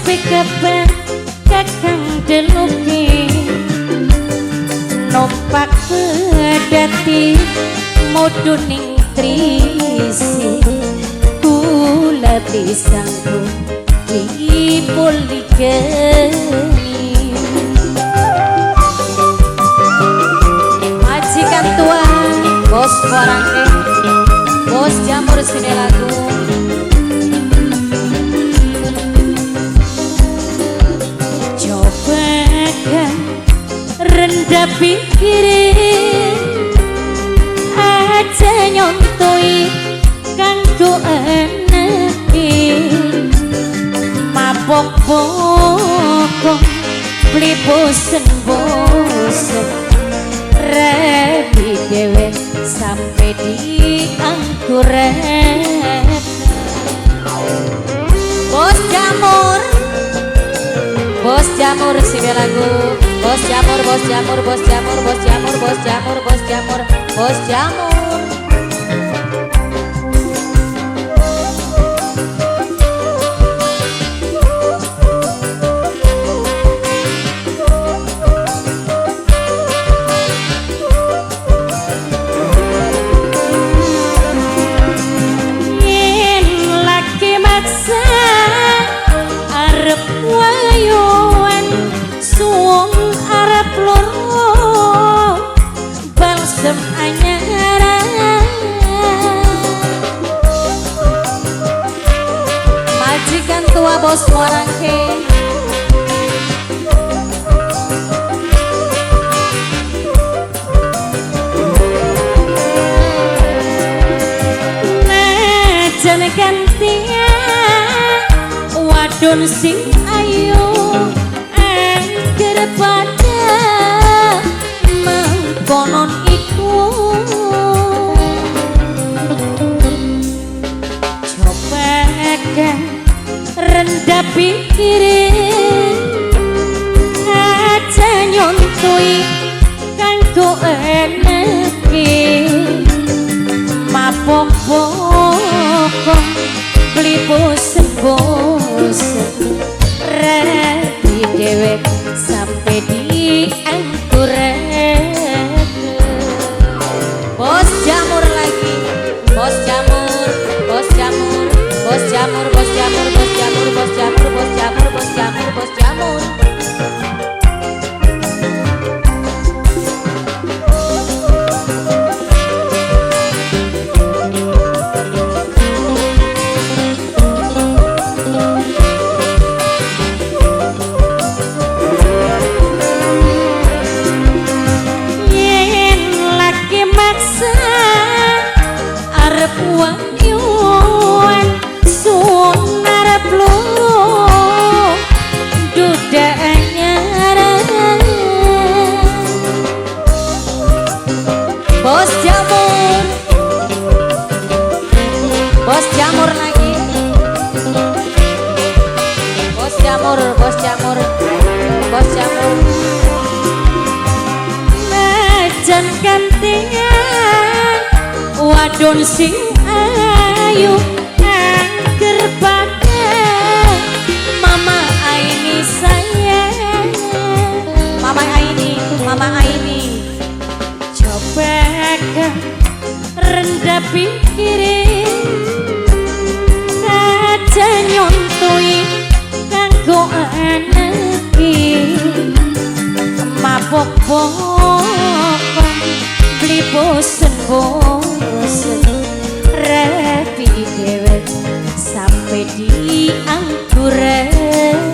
Kebang kakang deluki numpak pedati moduning trisi kula pisangku dipoligami majikan tua bos Warangke bos Jamur sini lagu rendah pikirin aja nyontoi kanggo eneki mabok-bokong beli bosen-bosen rebi dewe sampai di angkuran Bos Jamur sini lagu Bos Jamur yen laki maksa arep wayuan suwung arep loro balsem anyara majikan tua bos Warangke najan gantian wadon sing ayu pada mengkonon iku coba kan rendah pikirin aja nyontoi kanggo eneki mabok-bokong beli bosen-bosen rebi dewek sampai di angkuran bos Jamur lagi bos Jamur wanyuan suwung arep loro duda anyara bos Jamur lagi bos Jamur najan gantian wadon sing ayu angger pada mama Aini sayang mama Aini coba kan rendah pikirin aja nyontoi kanggo aneki mabok-bokong beli bosen-bosen repi dewek sampai di angkuran